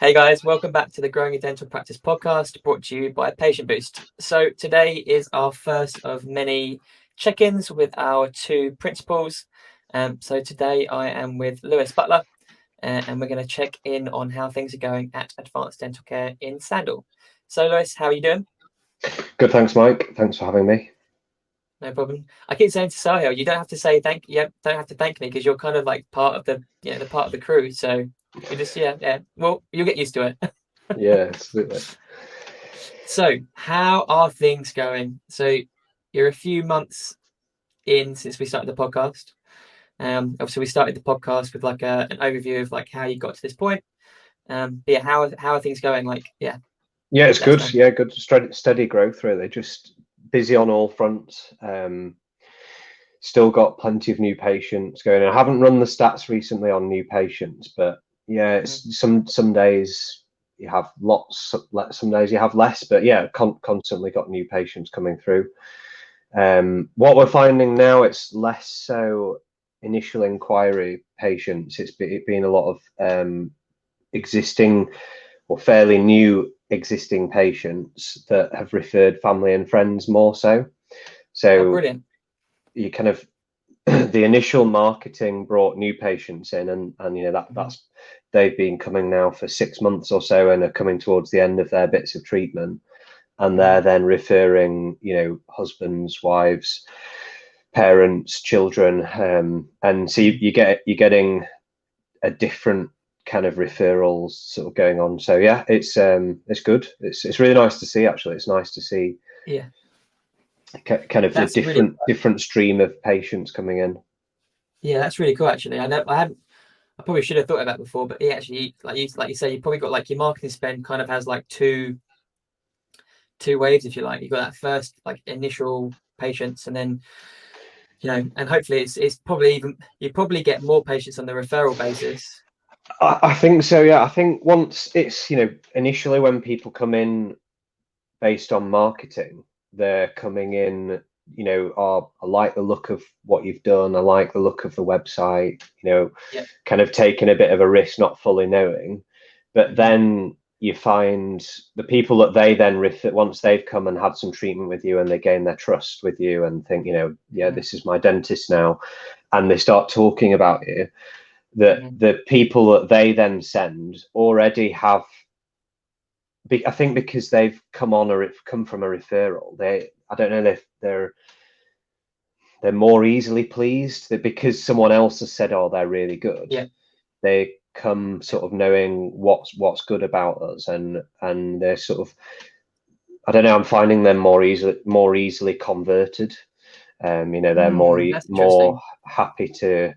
Hey guys, welcome back to the Growing a Dental Practice podcast, brought to you by Patient Boost. So today is our first of many check-ins with our two principals. So today I am with Lewis Butler, and we're going to check in on how things are going at Advanced Dental Care in Sandal. So Lewis, how are you doing? Good, thanks, Mike. Thanks for having me. No problem. I keep saying to Sahil, you don't have to say thank. You don't have to thank me because you're kind of like part of the part of the crew. So you just yeah. Well, you'll get used to it. Yeah, absolutely. So, how are things going? So, you're a few months in since we started the podcast. Obviously, we started the podcast with like an overview of like how you got to this point. But yeah, how are things going? Yeah, it's good. Time. Yeah, good, steady growth. Really, just busy on all fronts. Still got plenty of new patients going. I haven't run the stats recently on new patients, but yeah, it's some days you have lots, some days you have less, but yeah, constantly got new patients coming through. What we're finding now, it's less so initial inquiry patients. It's been a lot of existing or fairly new existing patients that have referred family and friends more so. So brilliant. You kind of the initial marketing brought new patients in, and you know that's they've been coming now for 6 months or so and are coming towards the end of their bits of treatment, and they're then referring, you know, husbands, wives, parents, children, and so you're getting a different kind of referrals sort of going on. So yeah, it's good. It's really nice to see. Actually, it's nice to see. Yeah. Kind of that's a different stream of patients coming in. Yeah, that's really cool. Actually, I probably should have thought of that before, but yeah, actually, like you say, you probably got like your marketing spend kind of has like two waves, if you like. You've got that first like initial patients, and then and hopefully it's probably even you probably get more patients on the referral basis. I think so. Yeah, I think once it's initially when people come in based on marketing, they're coming in, I like the look of what you've done. I like the look of the website, kind of taking a bit of a risk, not fully knowing. But then you find the people that they then refer, once they've come and had some treatment with you and they gain their trust with you and think, this is my dentist now. And they start talking about you, that the people that they then send already have, I think because they've come from a referral, I don't know if they're more easily pleased that because someone else has said, oh, they're really good. Yeah. They come sort of knowing what's good about us, and they're sort of, I don't know, I'm finding them more easily converted. They're more happy to.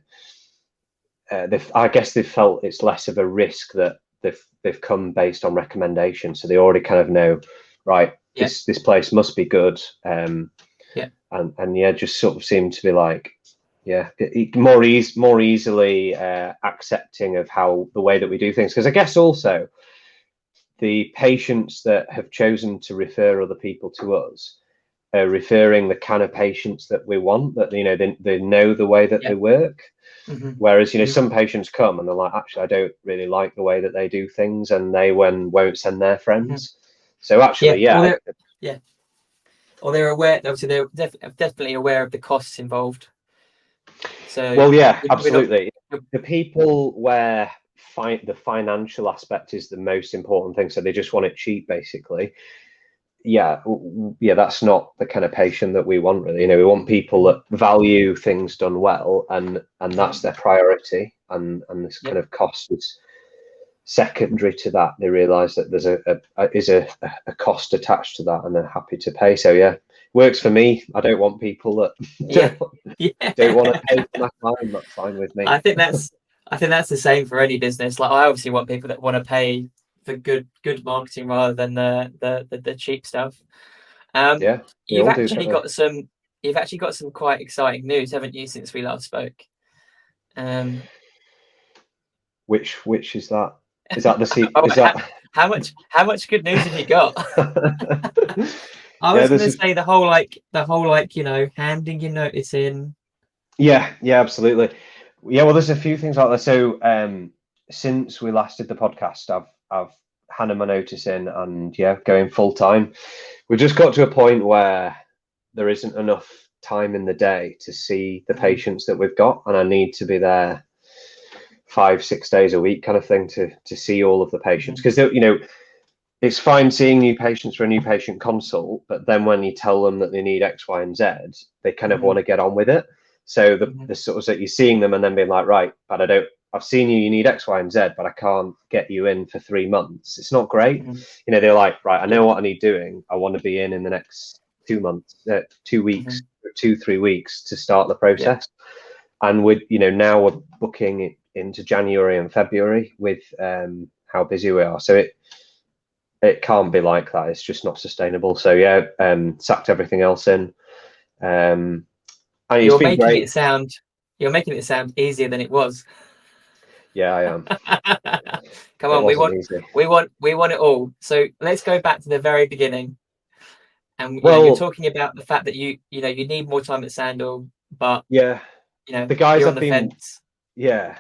I guess they've felt it's less of a risk that they've come based on recommendation, so they already kind of know, right, this place must be good, and just sort of seem to be like, more easily accepting of how the way that we do things. Because I guess also the patients that have chosen to refer other people to us are referring the kind of patients that we want, that they know the way that they work. Whereas some patients come and they're like, actually, I don't really like the way that they do things, and they won't send their friends. So actually, or they're aware. Obviously, they're definitely aware of the costs involved. So well, yeah, absolutely. The people where the financial aspect is the most important thing, so they just want it cheap, basically. Yeah, that's not the kind of patient that we want, really. We want people that value things done well, and that's their priority, and this kind of cost is secondary to that. They realise that there's a cost attached to that, and they're happy to pay. So yeah, works for me. I don't want people that don't want to pay for my time. That's fine with me. I think that's the same for any business. Like, I obviously want people that want to pay for good marketing rather than the cheap stuff. You've actually got some quite exciting news, haven't you, since we last spoke? Which is that? Is that the how much good news have you got? I was going to say the whole handing your notice in. Yeah, absolutely. Yeah, well, there's a few things out there. So since we last did the podcast, I've handed my notice in, and yeah, going full time. We've just got to a point where there isn't enough time in the day to see the patients that we've got, and I need to be there 5-6 days a week kind of thing to see all of the patients, because you know, it's fine seeing new patients for a new patient consult, but then when you tell them that they need X, Y, and Z, they kind of want to get on with it. So the sort of that you're seeing them and then being like, right, but I've seen you need X, Y, and Z, but I can't get you in for 3 months. It's not great. You know, they're like, right, I know what I need doing. I want to be in the next 2 months, 2 weeks, 2-3 weeks to start the process. And with, you know, now we're booking it into January and February with how busy we are. So it can't be like that. It's just not sustainable. So yeah, sacked everything else in. And you're making it sound easier than it was. Yeah, I am. Come on, we want it all. So let's go back to the very beginning. And you're talking about the fact that you need more time at Sandal, but yeah, you know, the guys you're on the fence. Yeah.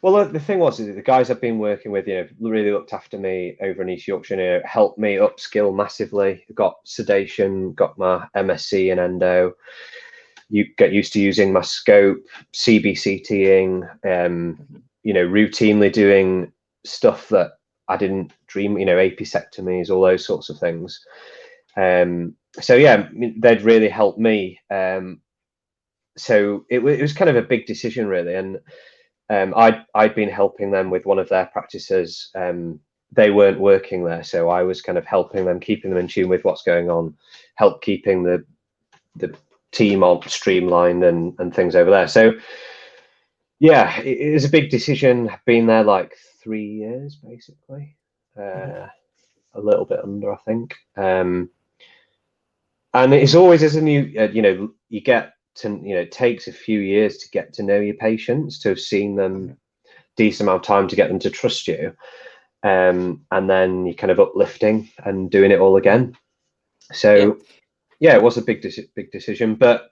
Well, the thing was, is the guys I've been working with, you know, really looked after me over in East Yorkshire, you know, helped me upskill massively. Got sedation, got my MSc in endo. You get used to using my scope, CBCTing, you know, routinely doing stuff that I didn't dream, you know, apesectomies, all those sorts of things. So yeah, they'd really helped me. So it was kind of a big decision, really, and I'd been helping them with one of their practices. They weren't working there, so I was kind of helping them, keeping them in tune with what's going on, help keeping the team on streamlined and things over there. So yeah, it was a big decision. I've been there like 3 years, basically, a little bit under, I think. And it's always as a new, you know, you get to, you know, it takes a few years to get to know your patients, to have seen them decent amount of time to get them to trust you, and then you're kind of uplifting and doing it all again. So yeah, it was a big decision, but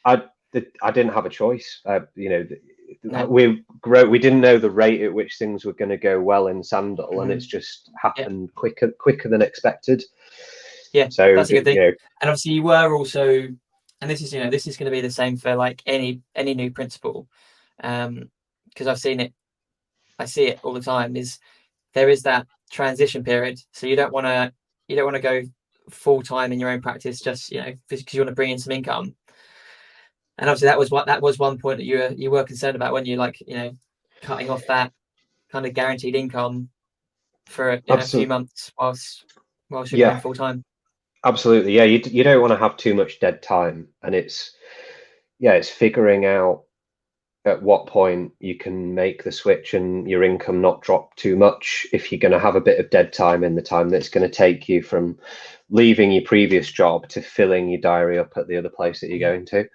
I didn't have a choice. You know, we didn't know the rate at which things were going to go well in Sandal, and it's just happened quicker than expected. Yeah, so that's a good thing. You know, and obviously you were also, and this is, you know, this is going to be the same for like any new principal, because I've seen it, I see it all the time. Is there is that transition period, so you don't want to go full time in your own practice just, you know, because you want to bring in some income. And obviously that was one point that you were concerned about when you, like, you know, cutting off that kind of guaranteed income for a few months whilst you're going full time. Absolutely, yeah. You don't want to have too much dead time, and it's figuring out at what point you can make the switch and your income not drop too much if you're going to have a bit of dead time in the time that's going to take you from leaving your previous job to filling your diary up at the other place that you're going to.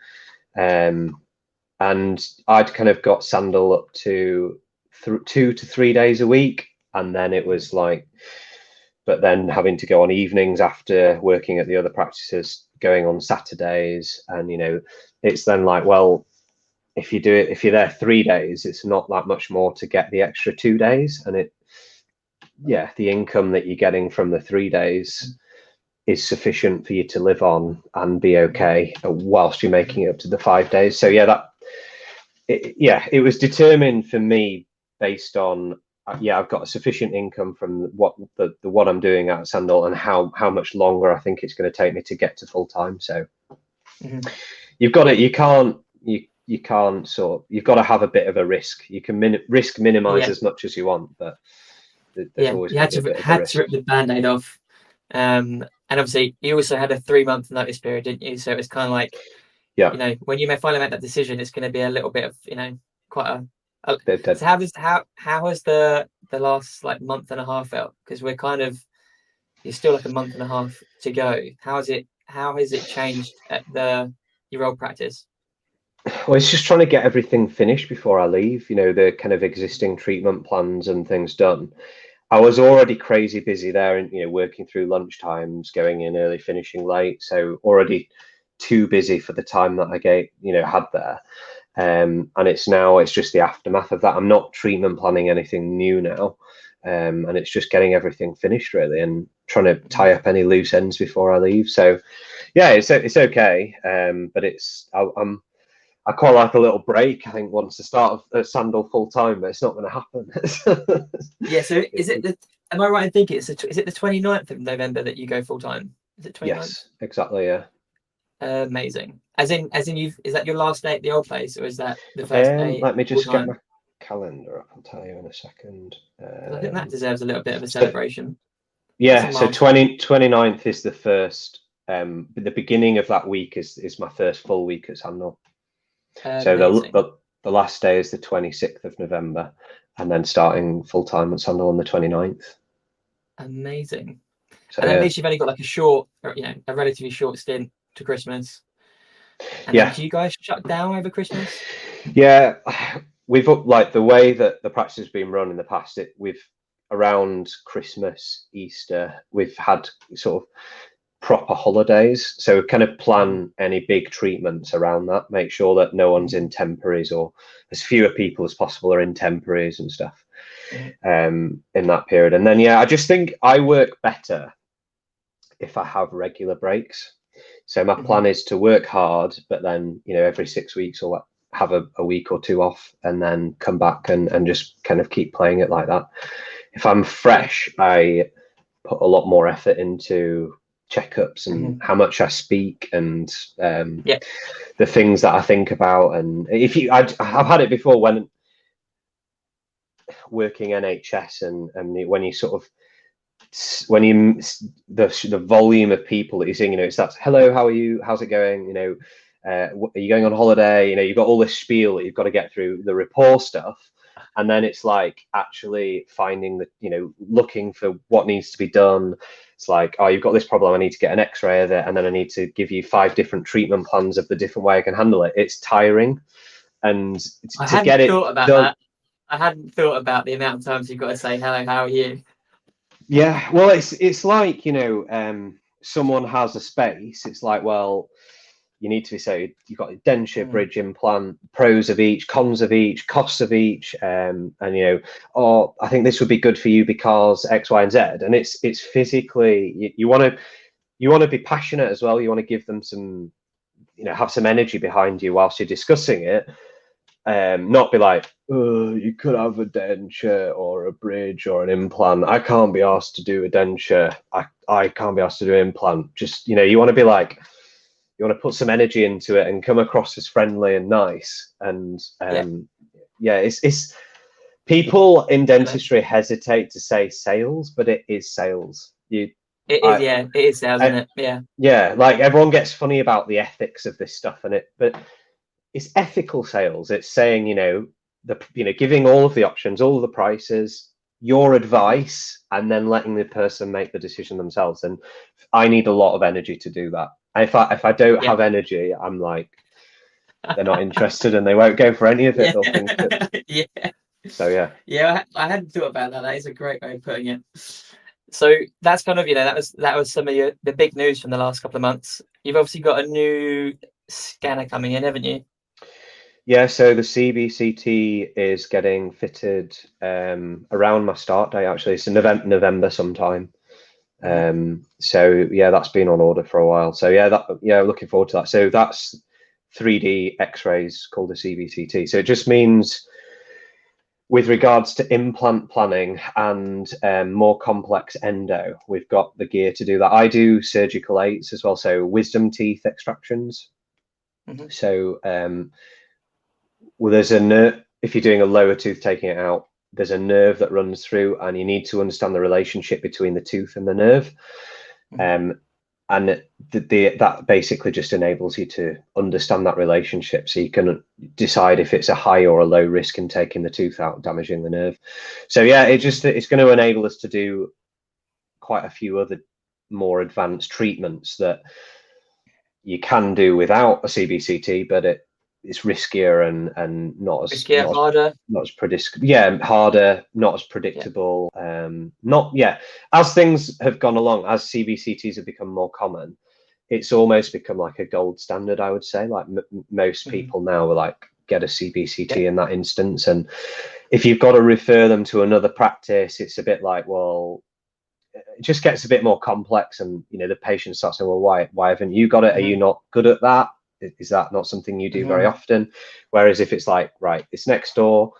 And I'd kind of got Sandal up to 2 to 3 days a week, and then it was like, but then having to go on evenings after working at the other practices, going on Saturdays, and you know, it's then like, well, if you're there 3 days, it's not that much more to get the extra 2 days, and the income that you're getting from the 3 days is sufficient for you to live on and be okay whilst you're making it up to the 5 days. So yeah, it was determined for me based on I've got a sufficient income from what I'm doing at Sandal, and how much longer I think it's going to take me to get to full time. So you've got it. You can't you've got to have a bit of a risk. You can risk minimize as much as you want, but there's always you had to rip the band-aid off. And obviously you also had a 3-month notice period, didn't you? So it's kind of like, you know, when you may finally make that decision, it's going to be a little bit of, you know, quite a so how has the last like month and a half felt? Because you're still like a month and a half to go. How has it changed at your old practice? Well, it's just trying to get everything finished before I leave, you know, the kind of existing treatment plans and things done. I was already crazy busy there, and you know, working through lunch times, going in early, finishing late, so already too busy for the time that I had there. And it's just the aftermath of that. I'm not treatment planning anything new now. and it's just getting everything finished really, and trying to tie up any loose ends before I leave. So yeah, it's okay, but I quite like a little break. I think once to start at Sandal full time, but it's not going to happen. Yeah. So is it am I right in thinking is it the 29th of November that you go full time? Is it 29th? Yes, exactly. Yeah. Amazing. As in is that your last day at the old place, or is that the first day Let me full just get time? my calendar up. I'll tell you in a second. I think that deserves a little bit of a So, celebration. yeah, so 29th is the first. The beginning of that week is my first full week at Sandal. So the last day is the 26th of November, and then starting full time at Sandal on the 29th. Amazing. So, and at least you've only got like a relatively short stint to Christmas. And yeah. then do you guys shut down over Christmas? Yeah, we've like the way that the practice has been run in the past. We've around Christmas, Easter, we've had sort of proper holidays, so kind of plan any big treatments around that. Make sure that no one's in temporaries, or as fewer people as possible are in temporaries and stuff in that period. And then I just think I work better if I have regular breaks. So my plan is to work hard, but then every 6 weeks or have a week or two off, and then come back and just kind of keep playing it like that. If I'm fresh, I put a lot more effort into checkups and how much I speak, and the things that I think about. And I've had it before when working NHS, and when you sort of the volume of people that you're seeing, it's that hello, how are you, how's it going, are you going on holiday, you've got all this spiel that you've got to get through, the rapport stuff, and then it's like actually finding looking for what needs to be done. It's like, oh, you've got this problem, I need to get an x-ray of it, and then I need to give you 5 different treatment plans of the different way I can handle it. It's tiring, and to get it done. I hadn't thought about the amount of times you've got to say hello, how are you. Yeah, well, it's like someone has a space. It's like, well, you need to be saying you've got a denture, bridge, implant, pros of each, cons of each, costs of each, and or I think this would be good for you because X, Y, and Z. And it's physically you want to be passionate as well. You want to give them some, have some energy behind you whilst you're discussing it. Not be like, oh, you could have a denture or a bridge or an implant. I can't be asked to do a denture. I can't be asked to do an implant. Just, you want to be like, you want to put some energy into it and come across as friendly and nice. And it's people in dentistry hesitate to say sales, but it is sales. It is sales, isn't it? Yeah, like everyone gets funny about the ethics of this stuff, but it's ethical sales. It's saying, giving all of the options, all of the prices, your advice, and then letting the person make the decision themselves. And I need a lot of energy to do that. If I don't have energy, I'm like, they're not interested and they won't go for any of it. They'll think that. So yeah, I hadn't thought about that. That is a great way of putting it. So that's kind of that was some of the big news from the last couple of months. You've obviously got a new scanner coming in, haven't you? Yeah, so the CBCT is getting fitted around my start date. Actually, it's in November sometime. So yeah, that's been on order for a while. So looking forward to that. So that's 3D X-rays called a CBCT. So it just means, with regards to implant planning and more complex endo, we've got the gear to do that. I do surgical 8s as well, so wisdom teeth extractions. So well, there's a nerve. If you're doing a lower tooth, taking it out, there's a nerve that runs through, and you need to understand the relationship between the tooth and the nerve. And that basically just enables you to understand that relationship, so you can decide if it's a high or a low risk in taking the tooth out, damaging the nerve. So yeah, it's going to enable us to do quite a few other more advanced treatments that you can do without a CBCT, but it's riskier and not as riskier, harder. Not as harder, not as predictable. As things have gone along, as CBCTs have become more common, it's almost become like a gold standard, I would say. Like most people now are like, get a CBCT in that instance, and if you've got to refer them to another practice, it's a bit like, well, it just gets a bit more complex, and the patient starts saying, well, why haven't you got it? Are you not good at that? Is that not something you do very often? Whereas if it's like, right, it's next door,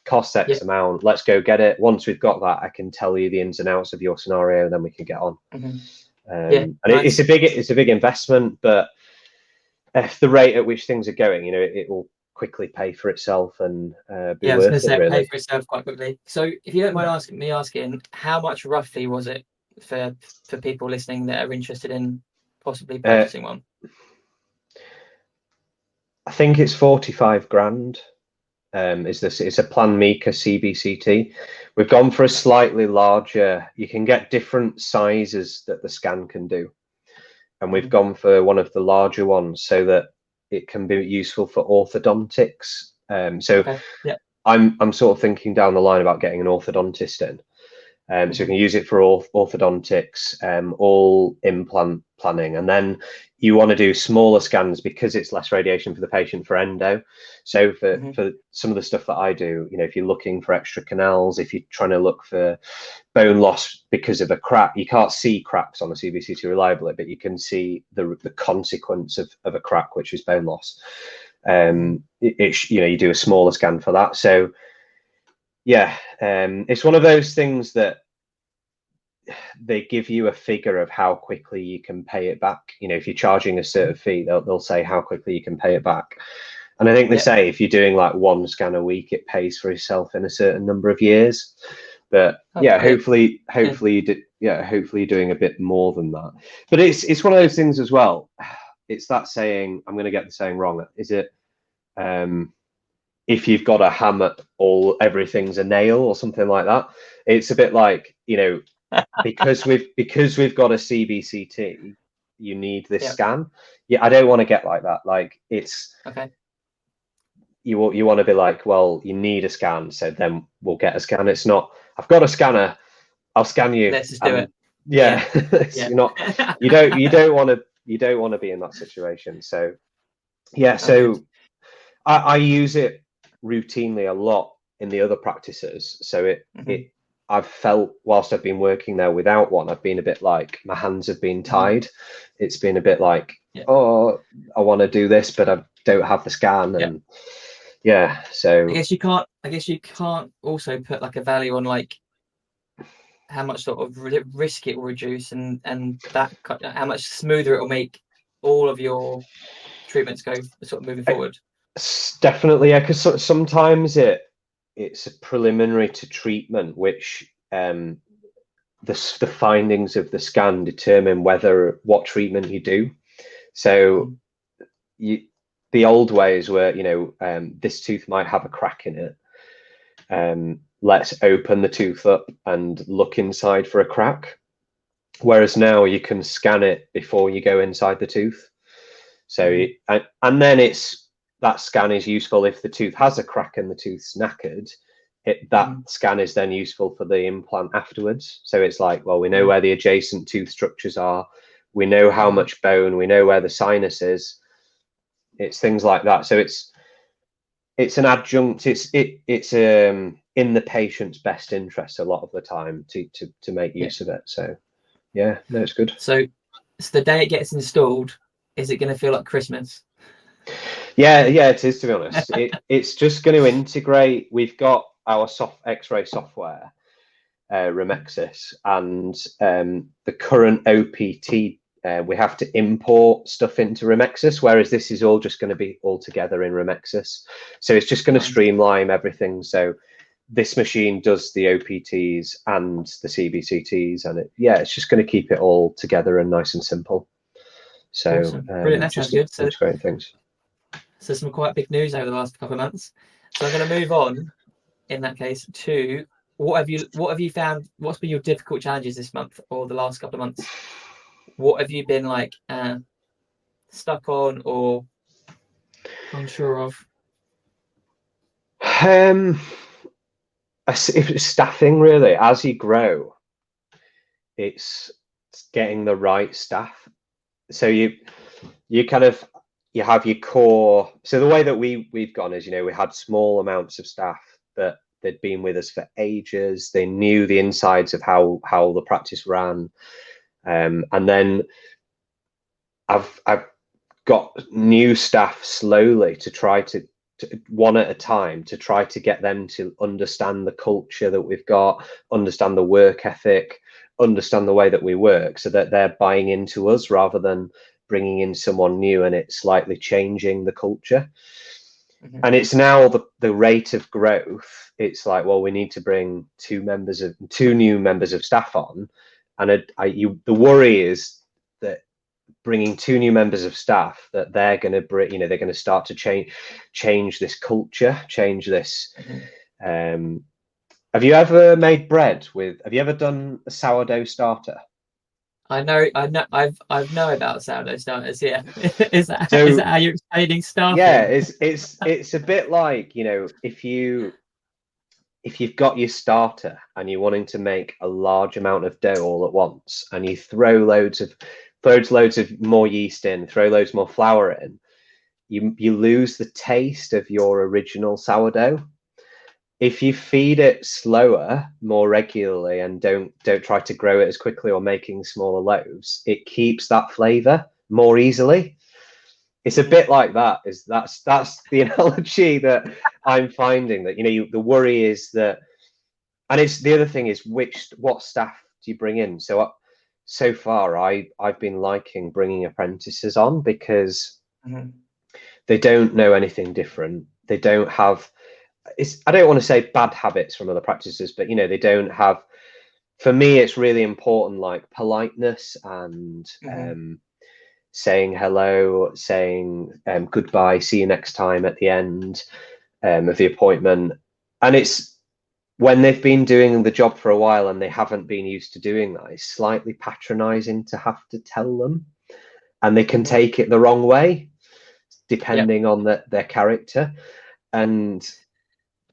costs X amount, let's go get it. Once we've got that, I can tell you the ins and outs of your scenario, and then we can get on. And nice. It's a big investment, but if the rate at which things are going, it will quickly pay for itself and be worth it, really. Pay for itself quite quickly. So if you don't mind asking, how much roughly was it for people listening that are interested in possibly purchasing one? I think it's 45 grand. It's a Plan Mika CBCT. We've gone for a slightly larger. You can get different sizes that the scan can do, and we've gone for one of the larger ones so that it can be useful for orthodontics. I'm sort of thinking down the line about getting an orthodontist in. So you can use it for orthodontics, all implant planning, and then you want to do smaller scans because it's less radiation for the patient for endo. So for some of the stuff that I do, if you're looking for extra canals, if you're trying to look for bone loss because of a crack, you can't see cracks on the CBCT reliably, but you can see the consequence of a crack, which is bone loss. You do a smaller scan for that. So it's one of those things that they give you a figure of how quickly you can pay it back. If you're charging a certain fee, they'll say how quickly you can pay it back. And I think they say if you're doing like one scan a week, it pays for itself in a certain number of years. But hopefully you're doing a bit more than that. But it's one of those things as well. It's that saying, I'm going to get the saying wrong. Is it? If you've got a hammer, everything's a nail or something like that. It's a bit like, because we've got a CBCT, you need this scan. I don't want to get like that. Like it's you want to be like, well, you need a scan, so then we'll get a scan. It's not, I've got a scanner, I'll scan you. Let's just do it. You're not, you don't want to be in that situation. So I use it routinely a lot in the other practices. So I've felt whilst I've been working there without one, I've been a bit like my hands have been tied. It's been a bit like, oh, I want to do this, but I don't have the scan. And so I guess you can't also put like a value on like how much sort of risk it will reduce and that how much smoother it will make all of your treatments go sort of moving forward. Definitely, because sometimes it's a preliminary to treatment, which the findings of the scan determine what treatment you do. So the old ways were, this tooth might have a crack in it. Let's open the tooth up and look inside for a crack. Whereas now you can scan it before you go inside the tooth. So and then that scan is useful if the tooth has a crack and the tooth's knackered. That scan is then useful for the implant afterwards. So it's like, well, we know where the adjacent tooth structures are. We know how much bone. We know where the sinus is. It's things like that. So it's an adjunct. It's in the patient's best interest a lot of the time to make use of it. So it's good. So the day it gets installed, is it going to feel like Christmas? Yeah, it is, to be honest. It's just going to integrate. We've got our X-ray software, Remexus, and the current OPT. We have to import stuff into Remexus, whereas this is all just going to be all together in Remexus. So it's just going to streamline everything. So this machine does the OPTs and the CBCTs, and it's just going to keep it all together and nice and simple. So awesome. Brilliant. That sounds good. So great things. So some quite big news over the last couple of months. So I'm going to move on in that case to what have you found? What's been your difficult challenges this month or the last couple of months? What have you been like stuck on or unsure of? It's staffing, really. As you grow, it's getting the right staff. So you have your core. So the way that we've gone is, we had small amounts of staff that they'd been with us for ages. They knew the insides of how the practice ran. And then I've got new staff slowly to try to one at a time, to try to get them to understand the culture that we've got, understand the work ethic, understand the way that we work, so that they're buying into us rather than bringing in someone new and it slightly changing the culture. And it's now the rate of growth. It's like, well, we need to bring two new members of staff on, and the worry is that bringing two new members of staff, that they're going to bring, they're going to start to change this culture, change this. Have you ever made bread with? Have you ever done a sourdough starter? I know, I've know about sourdough starters. Yeah, is that how you're explaining staffing? Yeah, it's a bit like, if you've got your starter and you're wanting to make a large amount of dough all at once, and you throw loads of more yeast in, throw loads more flour in, you lose the taste of your original sourdough. If you feed it slower, more regularly, and don't try to grow it as quickly or making smaller loaves, it keeps that flavor more easily. It's a bit like that. That's the analogy that I'm finding, that the worry is that, and it's the other thing is what staff do you bring in? So far I've been liking bringing apprentices on, because they don't know anything different. They don't have, I don't want to say bad habits from other practices, but they don't have, for me it's really important, like politeness and saying hello, saying goodbye, see you next time at the end of the appointment. And it's when they've been doing the job for a while and they haven't been used to doing that, it's slightly patronizing to have to tell them, and they can take it the wrong way depending on their character. And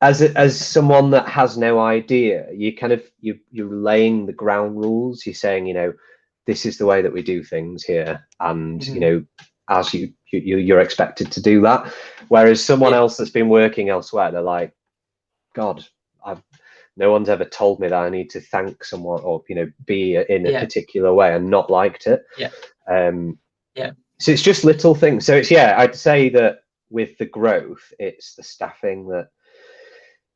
as someone that has no idea, you're laying the ground rules. You're saying, this is the way that we do things here, and as you're expected to do that. Whereas someone else that's been working elsewhere, they're like, God, no one's ever told me that I need to thank someone or be in a particular way, and not liked it. So it's just little things. So I'd say that with the growth, it's the staffing that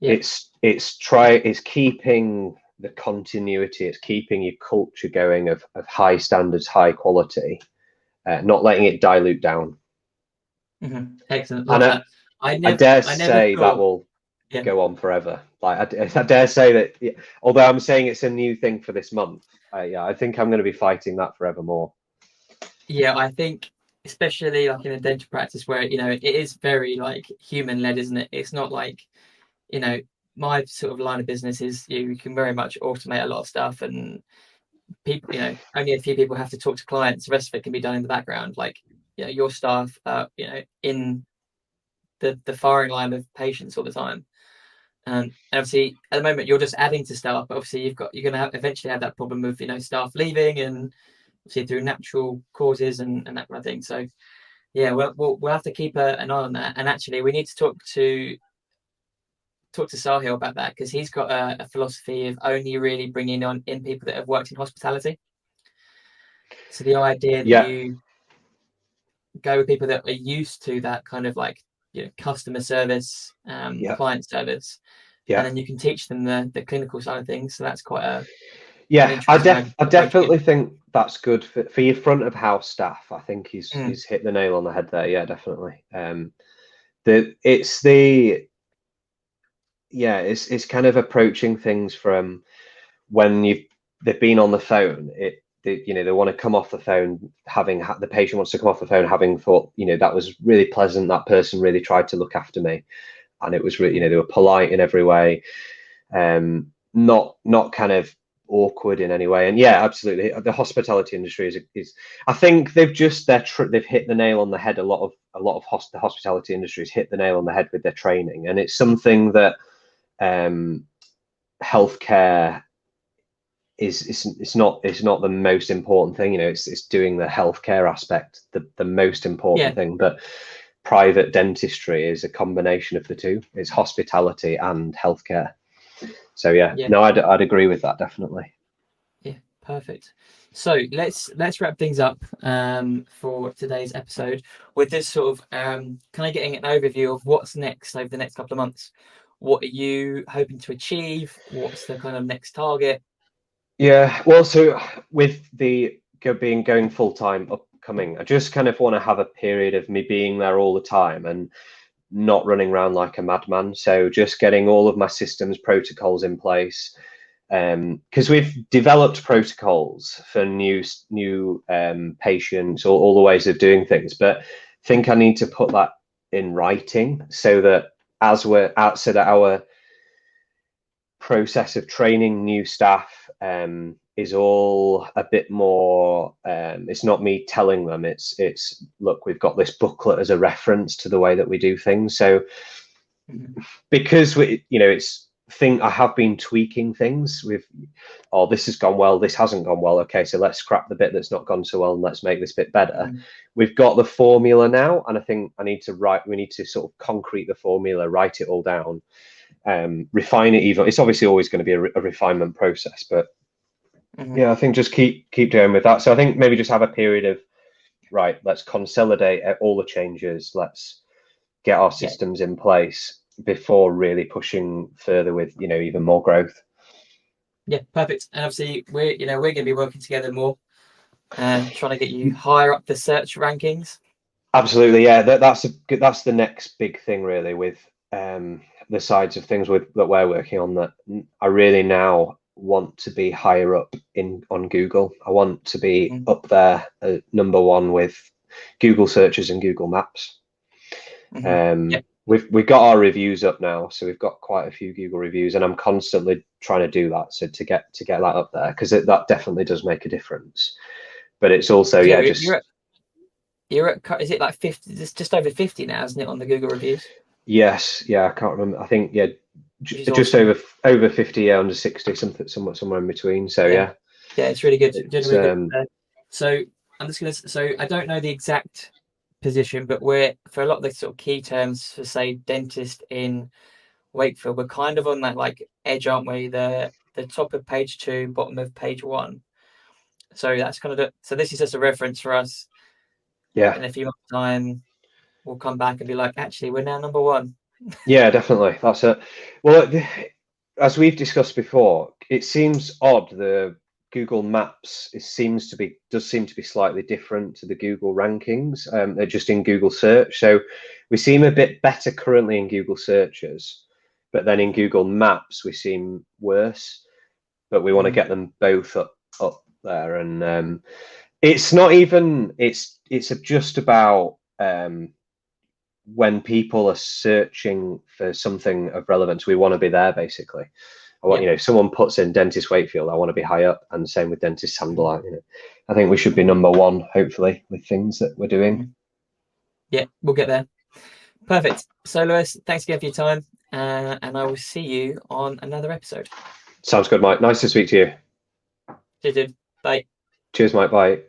it's keeping the continuity, it's keeping your culture going of high standards, high quality, not letting it dilute down. Excellent. And I dare say that will go on forever. Like I dare say that, although I'm saying it's a new thing for this month, I think I'm going to be fighting that forevermore. Yeah, I think especially like in a dental practice where it is very like human led, isn't it? It's not like my sort of line of business is you can very much automate a lot of stuff, and people, only a few people have to talk to clients. The rest of it can be done in the background. Like your staff in the firing line of patients all the time. And obviously at the moment you're just adding to staff, but obviously you're going to eventually have that problem of staff leaving, and obviously through natural causes and that kind of thing. So we'll have to keep an eye on that. And actually we need to talk to Sahil about that, because he's got a philosophy of only really bringing in people that have worked in hospitality. So the idea that you go with people that are used to that kind of like customer service, client service, and then you can teach them the clinical side of things. So that's quite a I definitely think that's good for your front of house staff. I think he's hit the nail on the head there. Yeah, definitely. It's kind of approaching things from when they've been on the phone. They want to come off the phone, the patient wants to come off the phone having thought, that was really pleasant, that person really tried to look after me, and it was really, they were polite in every way, not kind of awkward in any way. And absolutely, the hospitality industry is I think they've hit the nail on the head. A lot of the hospitality industries hit the nail on the head with their training, and it's something that healthcare it's not the most important thing. It's doing the healthcare aspect the most important thing, but private dentistry is a combination of the two. It's hospitality and healthcare. So yeah, no, I'd agree with that, definitely. Yeah, perfect. So let's wrap things up for today's episode with this sort of kind of getting an overview of what's next over the next couple of months. What are you hoping to achieve? What's the kind of next target? Yeah, well, so with the going full time upcoming, I just kind of want to have a period of me being there all the time and not running around like a madman. So just getting all of my systems protocols in place, because we've developed protocols for new patients, all the ways of doing things, but I think I need to put that in writing so that so that our process of training new staff is all a bit more, it's not me telling them, it's look, we've got this booklet as a reference to the way that we do things. So because I have been tweaking things with, oh, this has gone well, this hasn't gone well, okay, so let's scrap the bit that's not gone so well and let's make this bit better. We've got the formula now, and I think we need to sort of concrete the formula, write it all down, refine it even. It's obviously always going to be a refinement process, but yeah, I think just keep doing with that. So I think maybe just have a period of, right, let's consolidate all the changes, let's get our systems in place before really pushing further with even more growth. Yeah, perfect. And obviously we're going to be working together more and trying to get you higher up the search rankings. Absolutely, yeah. That's the next big thing really with the sides of things that we're working on, that I really now want to be higher up on Google. I want to be up there number one with Google searches and Google Maps. We've got our reviews up now, so we've got quite a few Google reviews, and I'm constantly trying to do that, so to get that up there, because that definitely does make a difference. But it's also you're at, is it like 50? It's just over 50 now, isn't it, on the Google reviews? Yes, yeah, I can't remember. I think just awesome. over 50, yeah, under 60, somewhere in between. So yeah, it's really good. So I'm just gonna. So I don't know the exact position, but we're, for a lot of the sort of key terms for, say, dentist in Wakefield, we're kind of on that like edge, aren't we? The top of page 2, bottom of page 1. So that's kind of so this is just a reference for us. Yeah. In a few months' time, we'll come back and be like, actually, we're now number 1. Yeah, definitely. That's it. Well, as we've discussed before, it seems odd. The Google Maps does seem to be slightly different to the Google rankings. They're just in Google search. So we seem a bit better currently in Google searches, but then in Google Maps we seem worse. But we want to get them both up there, and it's not even. It's just about when people are searching for something of relevance, we want to be there basically. I want, if someone puts in dentist Wakefield, I want to be high up, and same with dentist Sandal. I think we should be number 1, hopefully, with things that we're doing. Yeah, we'll get there. Perfect. So Lewis, thanks again for your time, and I will see you on another episode. Sounds good, Mike. Nice to speak to you. Cheers, dude. Bye. Cheers, Mike. Bye.